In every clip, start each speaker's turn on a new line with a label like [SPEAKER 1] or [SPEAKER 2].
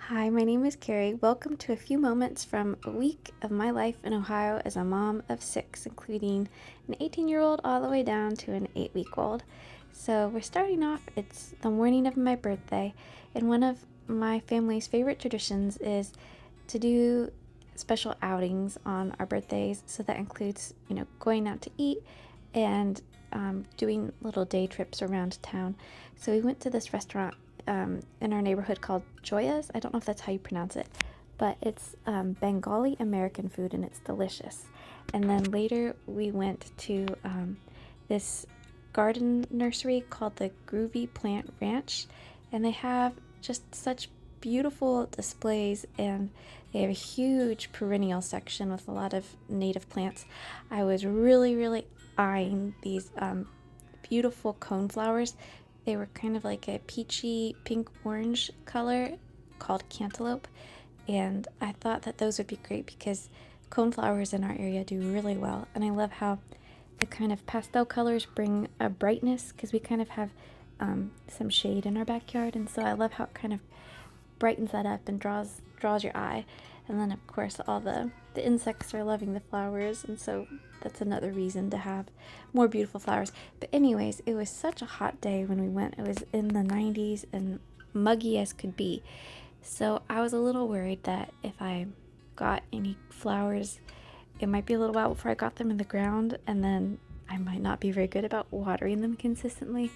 [SPEAKER 1] Hi, my name is Carrie. Welcome to a few moments from a week of my life in Ohio as a mom of six, including an 18-year-old all the way down to an 8-week-old. So we're starting off, it's the morning of my birthday, and one of my family's favorite traditions is to do special outings on our birthdays. So that includes, going out to eat and doing little day trips around town. So we went to this restaurant in our neighborhood called Joya's. I don't know if that's how you pronounce it, but it's Bengali American food and it's delicious. And then later we went to this garden nursery called the Groovy Plant Ranch, and they have just such beautiful displays, and they have a huge perennial section with a lot of native plants. I was really eyeing these beautiful coneflowers. They were kind of like a peachy pink orange color called cantaloupe, and I thought that those would be great because coneflowers in our area do really well. And I love how the kind of pastel colors bring a brightness because we kind of have some shade in our backyard, and so I love how it kind of brightens that up and draws your eye. And then of course all the insects are loving the flowers, and so that's another reason to have more beautiful flowers. But anyways, it was such a hot day when we went. It was in the 90s and muggy as could be. So I was a little worried that if I got any flowers, it might be a little while before I got them in the ground, and then I might not be very good about watering them consistently,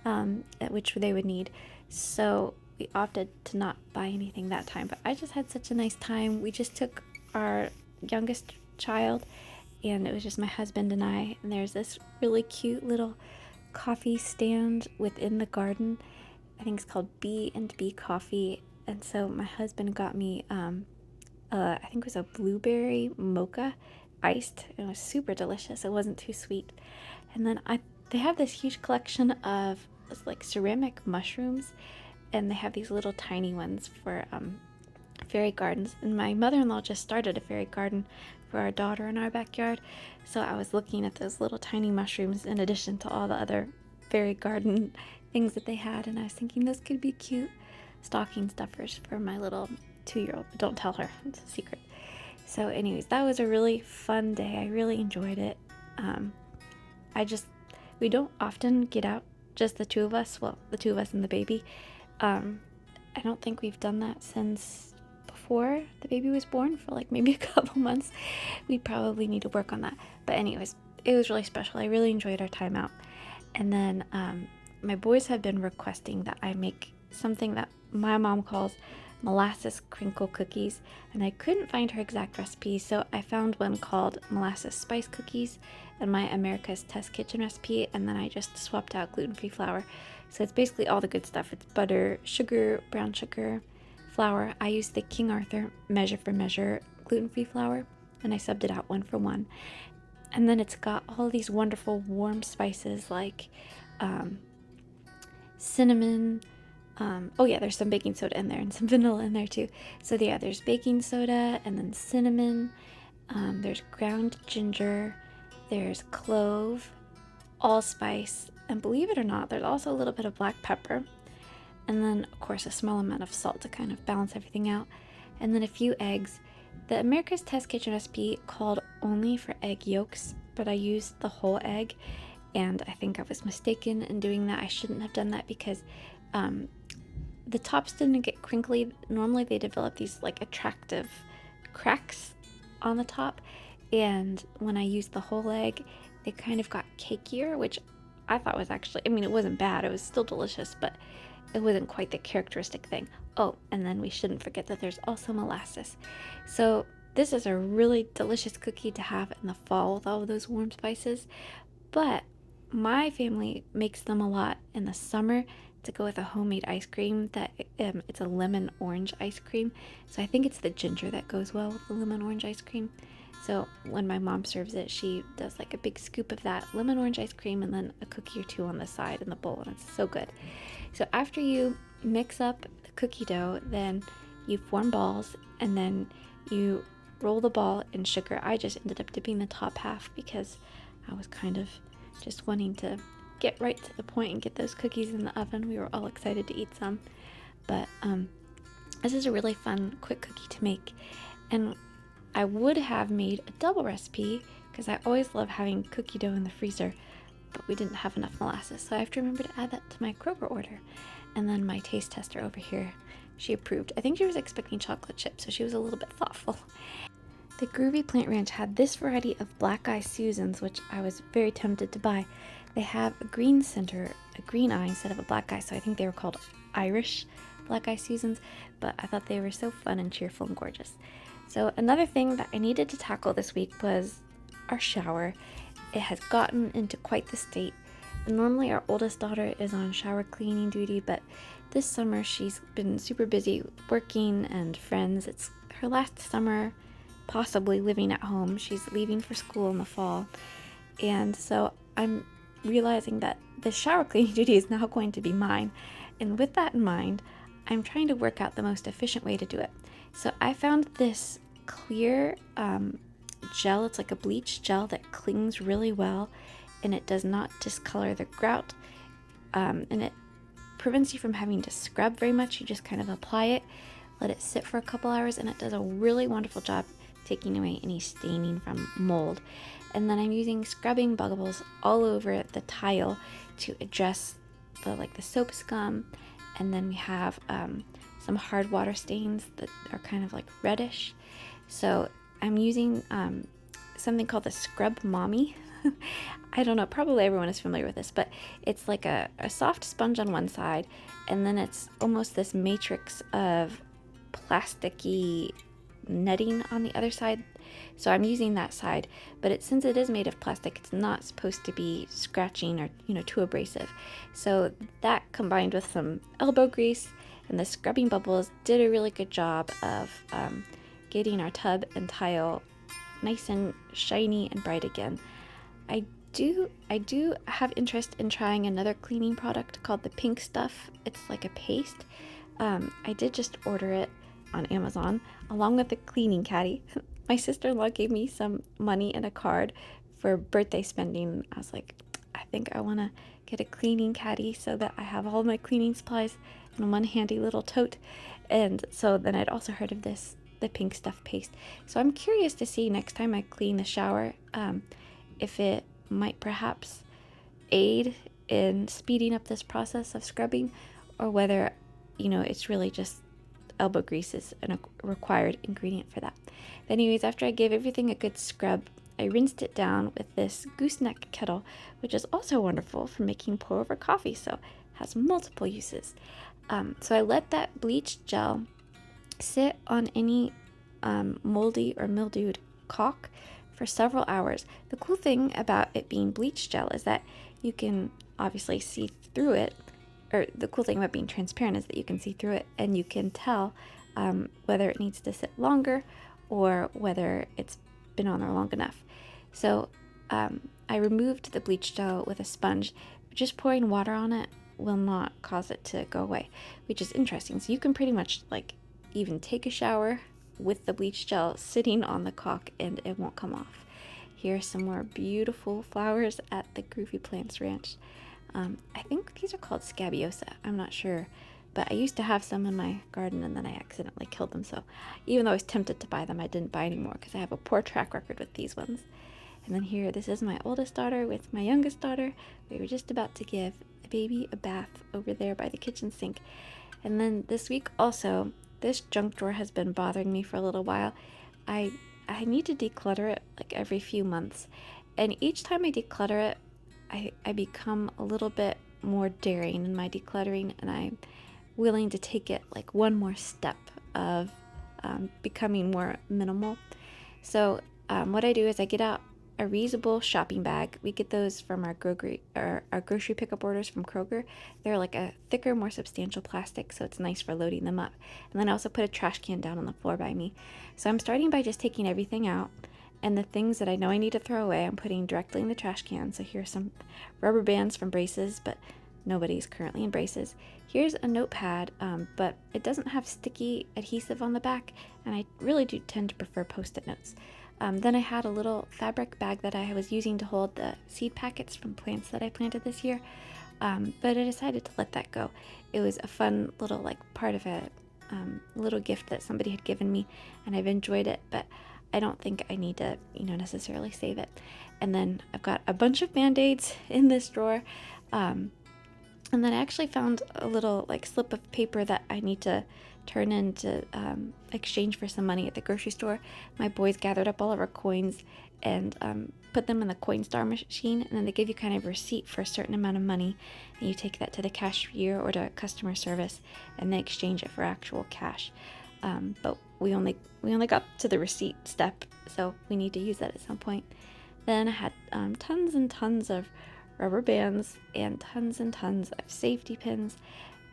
[SPEAKER 1] at which they would need. So we opted to not buy anything that time, but I just had such a nice time. We just took our youngest child, and it was just my husband and I, and there's this really cute little coffee stand within the garden. I think it's called B&B Coffee, and so my husband got me I think it was a blueberry mocha iced. It was super delicious. It wasn't too sweet. And then they have this huge collection of like ceramic mushrooms, and they have these little tiny ones for fairy gardens. And my mother-in-law just started a fairy garden for our daughter in our backyard, so I was looking at those little tiny mushrooms in addition to all the other fairy garden things that they had, and I was thinking those could be cute stocking stuffers for my little 2-year-old, but don't tell her, it's a secret. So anyways, that was a really fun day. I really enjoyed it. We don't often get out, just the two of us, well, the two of us and the baby. I don't think we've done that since before the baby was born, for like maybe a couple months. We probably need to work on that. But anyways, it was really special. I really enjoyed our time out. And then my boys have been requesting that I make something that my mom calls molasses crinkle cookies, and I couldn't find her exact recipe, so I found one called molasses spice cookies and my America's Test Kitchen recipe, and then I just swapped out gluten-free flour. So it's basically all the good stuff. It's butter, sugar, brown sugar, flour. I used the King Arthur Measure for Measure gluten-free flour, and I subbed it out 1-for-1. And then it's got all these wonderful warm spices like cinnamon. There's some baking soda in there and some vanilla in there too. So yeah, there's baking soda and then cinnamon. There's ground ginger. There's clove, allspice, and believe it or not, there's also a little bit of black pepper. And then, of course, a small amount of salt to kind of balance everything out. And then a few eggs. The America's Test Kitchen recipe called only for egg yolks, but I used the whole egg, and I think I was mistaken in doing that. I shouldn't have done that because the tops didn't get crinkly. Normally they develop these like attractive cracks on the top, and when I used the whole egg, they kind of got cakier, which I thought was actually, it wasn't bad, it was still delicious, but it wasn't quite the characteristic thing. Oh, and then we shouldn't forget that there's also molasses. So this is a really delicious cookie to have in the fall with all of those warm spices, but my family makes them a lot in the summer to go with a homemade ice cream that it's a lemon orange ice cream. So I think it's the ginger that goes well with the lemon orange ice cream. So when my mom serves it, she does like a big scoop of that lemon orange ice cream and then a cookie or two on the side in the bowl, and it's so good. So after you mix up the cookie dough, then you form balls and then you roll the ball in sugar. I just ended up dipping the top half because I was kind of just wanting to get right to the point and get those cookies in the oven. We were all excited to eat some, but This is a really fun, quick cookie to make, and I would have made a double recipe because I always love having cookie dough in the freezer, but we didn't have enough molasses, so I have to remember to add that to my Kroger order. And then my taste tester over here, she approved. I think she was expecting chocolate chips, so she was a little bit thoughtful. The Groovy Plant Ranch had this variety of black eye Susans, which I was very tempted to buy. They have a green center, a green eye instead of a black eye, so I think they were called Irish black eye Susans, but I thought they were so fun and cheerful and gorgeous. So another thing that I needed to tackle this week was our shower. It has gotten into quite the state. Normally our oldest daughter is on shower cleaning duty, but this summer she's been super busy working and friends. It's her last summer possibly living at home. She's leaving for school in the fall, and so I'm realizing that the shower cleaning duty is now going to be mine. And with that in mind, I'm trying to work out the most efficient way to do it. So I found this clear gel. It's like a bleach gel that clings really well, and it does not discolor the grout, and it prevents you from having to scrub very much. You just kind of apply it, let it sit for a couple hours, and it does a really wonderful job taking away any staining from mold. And then I'm using scrubbing bubbles all over the tile to address the soap scum. And then we have some hard water stains that are kind of like reddish. So I'm using something called the Scrub Mommy. I don't know, probably everyone is familiar with this, but it's like a soft sponge on one side, and then it's almost this matrix of plasticky netting on the other side. So I'm using that side, but since it is made of plastic, it's not supposed to be scratching or too abrasive. So that combined with some elbow grease and the scrubbing bubbles did a really good job of getting our tub and tile nice and shiny and bright again. I do have interest in trying another cleaning product called the Pink Stuff. It's like a paste. I did just order it on Amazon along with the cleaning caddy. My sister-in-law gave me some money and a card for birthday spending. I was like, I think I want to get a cleaning caddy so that I have all my cleaning supplies in one handy little tote. And so then I'd also heard of the Pink Stuff paste. So I'm curious to see next time I clean the shower if it might perhaps aid in speeding up this process of scrubbing, or whether it's really just elbow grease is a required ingredient for that. But anyways, after I gave everything a good scrub, I rinsed it down with this gooseneck kettle, which is also wonderful for making pour over coffee, so it has multiple uses. So I let that bleach gel sit on any moldy or mildewed caulk for several hours. The cool thing about it being bleach gel is that you can obviously see through it, or the cool thing about being transparent is that you can see through it and you can tell whether it needs to sit longer or whether it's been on there long enough. So I removed the bleach gel with a sponge. Just pouring water on it will not cause it to go away, which is interesting. So you can pretty much even take a shower with the bleach gel sitting on the caulk and it won't come off. Here are some more beautiful flowers at the Groovy Plants Ranch. I think these are called scabiosa. I'm not sure, but I used to have some in my garden and then I accidentally killed them. So even though I was tempted to buy them, I didn't buy anymore because I have a poor track record with these ones. And then here, this is my oldest daughter with my youngest daughter. We were just about to give a baby a bath over there by the kitchen sink. And then this week also, this junk drawer has been bothering me for a little while. I need to declutter it every few months. And each time I declutter it, I become a little bit more daring in my decluttering, and I'm willing to take it one more step of becoming more minimal. So what I do is I get out a reusable shopping bag. We get those from our grocery pickup orders from Kroger. They're like a thicker, more substantial plastic, so it's nice for loading them up. And then I also put a trash can down on the floor by me. So I'm starting by just taking everything out, and the things that I know I need to throw away, I'm putting directly in the trash can. So here's some rubber bands from braces, but nobody's currently in braces. Here's a notepad, but it doesn't have sticky adhesive on the back, and I really do tend to prefer Post-it notes. Then I had a little fabric bag that I was using to hold the seed packets from plants that I planted this year, but I decided to let that go. It was a fun little part of a little gift that somebody had given me, and I've enjoyed it, but I don't think I need to, necessarily save it. And then I've got a bunch of Band-Aids in this drawer. And then I actually found a little slip of paper that I need to turn in to exchange for some money at the grocery store. My boys gathered up all of our coins and put them in the Coinstar machine, and then they give you kind of a receipt for a certain amount of money, and you take that to the cashier or to customer service, and they exchange it for actual cash. But we only got to the receipt step, so we need to use that at some point. Then I had tons and tons of rubber bands and tons of safety pins,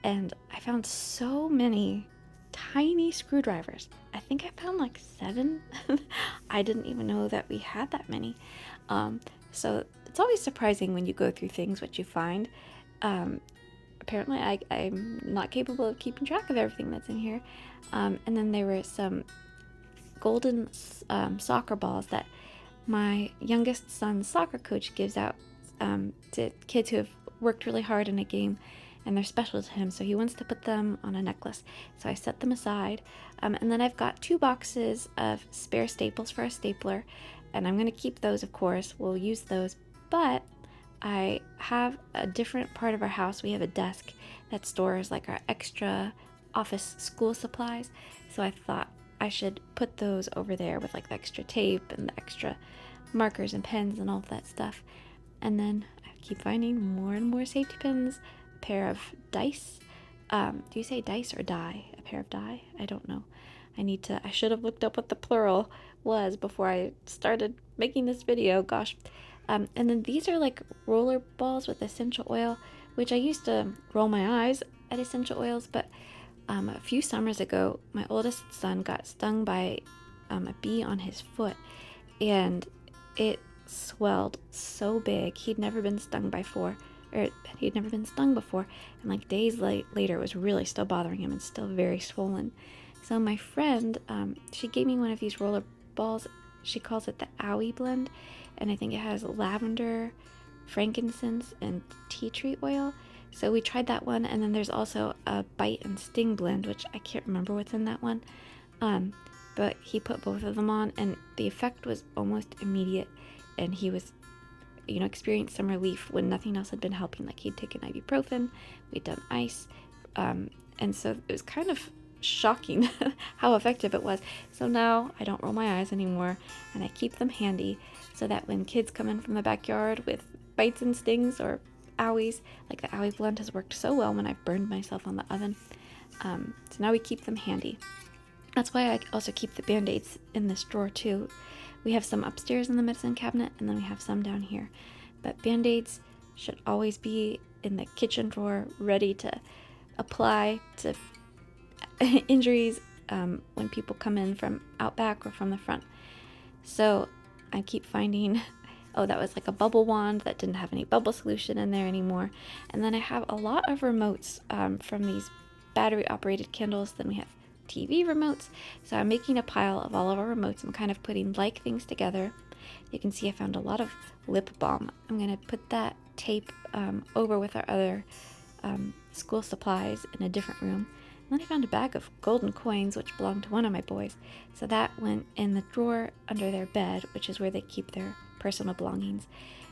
[SPEAKER 1] and I found so many tiny screwdrivers. I think I found 7. I didn't even know that we had that many. So it's always surprising when you go through things what you find. Apparently I'm not capable of keeping track of everything that's in here. And then there were some golden soccer balls that my youngest son's soccer coach gives out to kids who have worked really hard in a game, and they're special to him, so he wants to put them on a necklace. So I set them aside, and then I've got 2 boxes of spare staples for a stapler, and I'm going to keep those, of course. We'll use those, but I have a different part of our house. We have a desk that stores our extra office school supplies, so I thought I should put those over there with the extra tape and the extra markers and pens and all of that stuff. And then I keep finding more and more safety pins, a pair of dice. Do you say dice or die? A pair of die? I don't know. I should have looked up what the plural was before I started making this video, gosh. And then these are roller balls with essential oil, which I used to roll my eyes at essential oils, but a few summers ago, my oldest son got stung by a bee on his foot, and it swelled so big. He'd never been stung before, and days later it was really still bothering him and still very swollen. So my friend, she gave me one of these roller balls. She calls it the Owie blend, and I think it has lavender, frankincense, and tea tree oil. So we tried that one, and then there's also a bite and sting blend, which I can't remember what's in that one. But he put both of them on, and the effect was almost immediate, and he was, experienced some relief when nothing else had been helping. He'd taken ibuprofen, we'd done ice, and so it was kind of shocking how effective it was. So now I don't roll my eyes anymore, and I keep them handy so that when kids come in from the backyard with bites and stings or owies, the owie blend has worked so well when I've burned myself on the oven. So now we keep them handy. That's why I also keep the Band-Aids in this drawer too. We have some upstairs in the medicine cabinet, and then we have some down here. But Band-Aids should always be in the kitchen drawer, ready to apply to injuries when people come in from out back or from the front. So I keep finding, that was a bubble wand that didn't have any bubble solution in there anymore. And then I have a lot of remotes from these battery operated candles. Then we have TV remotes. So I'm making a pile of all of our remotes. I'm kind of putting things together. You can see I found a lot of lip balm. I'm going to put that tape over with our other school supplies in a different room. And then I found a bag of golden coins, which belonged to one of my boys. So that went in the drawer under their bed, which is where they keep their personal belongings.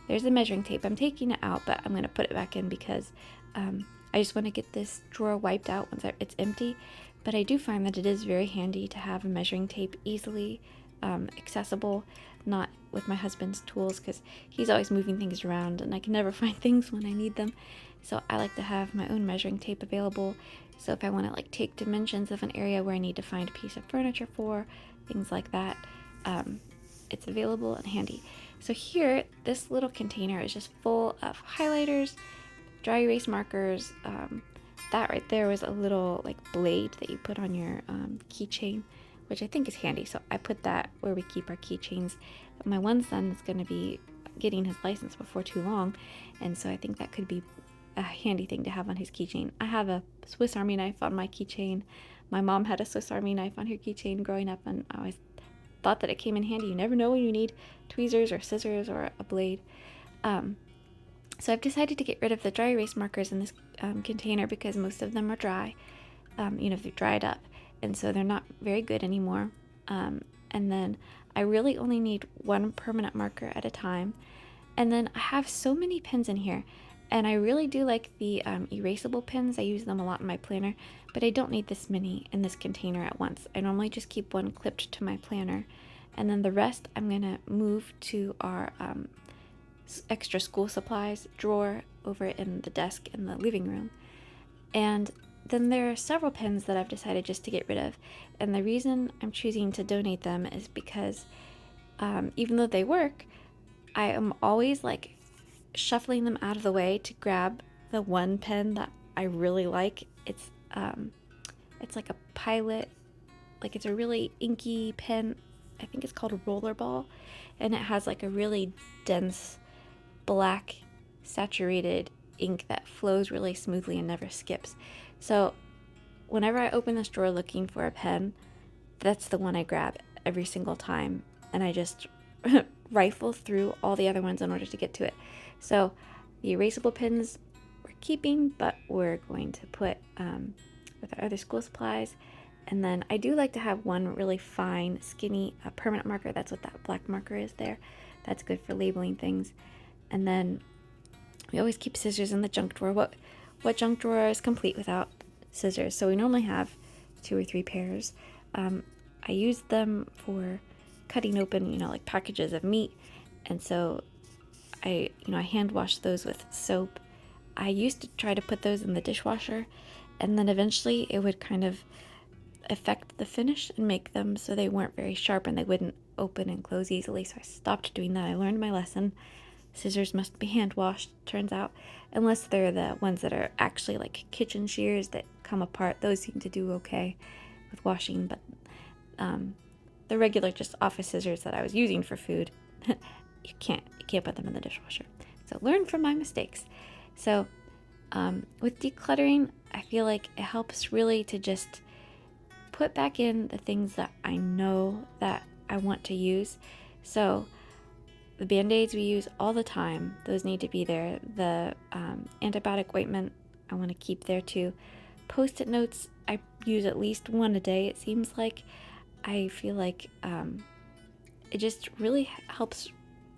[SPEAKER 1] There's the measuring tape. I'm taking it out, but I'm going to put it back in because I just want to get this drawer wiped out once it's empty. But I do find that it is very handy to have a measuring tape easily accessible, not with my husband's tools, because he's always moving things around and I can never find things when I need them. So I like to have my own measuring tape available. So if I want to take dimensions of an area where I need to find a piece of furniture for, things like that, it's available and handy. So here, this little container is just full of highlighters, dry erase markers. That right there was a little blade that you put on your keychain, which I think is handy. So I put that where we keep our keychains. My one son is going to be getting his license before too long, and so I think that could be a handy thing to have on his keychain. I have a Swiss Army knife on my keychain. My mom had a Swiss Army knife on her keychain growing up, and I always thought that it came in handy. You never know when you need tweezers or scissors or a blade. So I've decided to get rid of the dry erase markers in this container because most of them are dry, they've dried up. and so they're not very good anymore. And then I really only need one permanent marker at a time. And then I have so many pens in here, and I really do like the erasable pens. I use them a lot in my planner, but I don't need this many in this container at once. I normally just keep one clipped to my planner, and then the rest I'm going to move to our extra school supplies drawer over in the desk in the living room. And then there are several pens that I've decided just to get rid of, and the reason I'm choosing to donate them is because even though they work, I am always like shuffling them out of the way to grab the one pen that I really like. It's like a Pilot, like it's a really inky pen. I think it's called a Rollerball, and it has like a really dense black saturated ink that flows really smoothly and never skips. So whenever I open this drawer looking for a pen, that's the one I grab every single time, and I just rifle through all the other ones in order to get to it. So the erasable pens we're keeping, but we're going to put with our other school supplies. And then I do like to have one really fine, skinny permanent marker. That's what that black marker is there. That's good for labeling things. And then we always keep scissors in the junk drawer. What junk drawer is complete without scissors? So we normally have 2 or 3 pairs. I use them for cutting open, like packages of meat. And so I hand wash those with soap. I used to try to put those in the dishwasher, and then eventually it would kind of affect the finish and make them so they weren't very sharp and they wouldn't open and close easily. So I stopped doing that. I learned my lesson. Scissors must be hand washed, turns out, unless they're the ones that are actually like kitchen shears that come apart. Those seem to do okay with washing, but the regular just office scissors that I was using for food, you can't put them in the dishwasher. So learn from my mistakes. So with decluttering, I feel like it helps really to just put back in the things that I know that I want to use. So the Band-Aids we use all the time, those need to be there. The antibiotic ointment I want to keep there too. Post-it notes, I use at least one a day, it seems like. I feel like it just really helps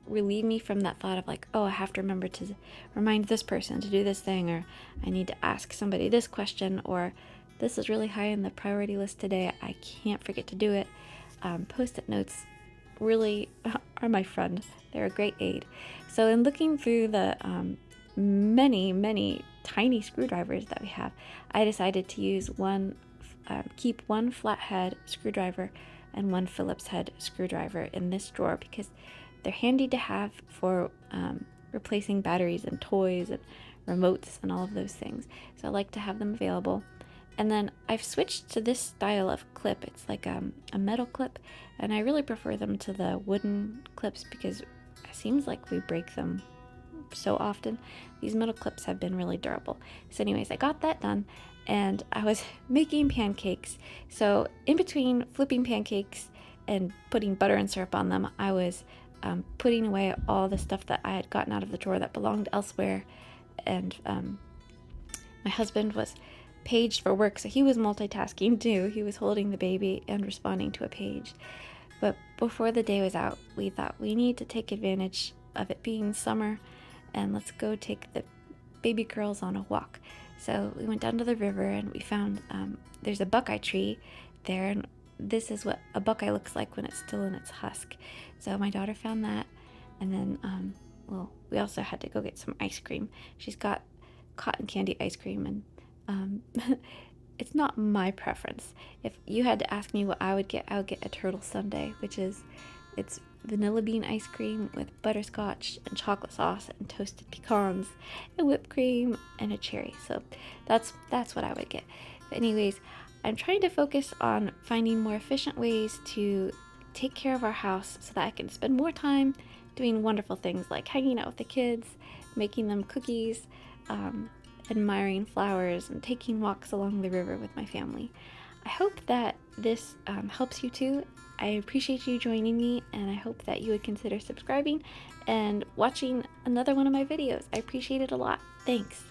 [SPEAKER 1] relieve me from that thought of like, oh, I have to remember to remind this person to do this thing, or I need to ask somebody this question, or this is really high on the priority list today, I can't forget to do it. Post-it notes really are my friend. They're a great aid. So in looking through the many tiny screwdrivers that we have, I decided to use keep one flathead screwdriver and one Phillips head screwdriver in this drawer because they're handy to have for replacing batteries and toys and remotes and all of those things. So I like to have them available. And then I've switched to this style of clip. It's like a metal clip, and I really prefer them to the wooden clips because it seems like we break them so often. These metal clips have been really durable. So anyways, I got that done, and I was making pancakes. So in between flipping pancakes and putting butter and syrup on them, I was putting away all the stuff that I had gotten out of the drawer that belonged elsewhere. And my husband was paged for work, so he was multitasking too. He was holding the baby and responding to a page. But before the day was out, we thought we need to take advantage of it being summer and let's go take the baby girls on a walk. So we went down to the river and we found there's a buckeye tree there, and this is what a buckeye looks like when it's still in its husk. So my daughter found that, and then we also had to go get some ice cream. She's got cotton candy ice cream, and it's not my preference. If you had to ask me what I would get a turtle sundae, it's vanilla bean ice cream with butterscotch and chocolate sauce and toasted pecans and whipped cream and a cherry. So that's what I would get. But anyways, I'm trying to focus on finding more efficient ways to take care of our house so that I can spend more time doing wonderful things like hanging out with the kids, making them cookies, admiring flowers, and taking walks along the river with my family. I hope that this helps you too. I appreciate you joining me, and I hope that you would consider subscribing and watching another one of my videos. I appreciate it a lot. Thanks.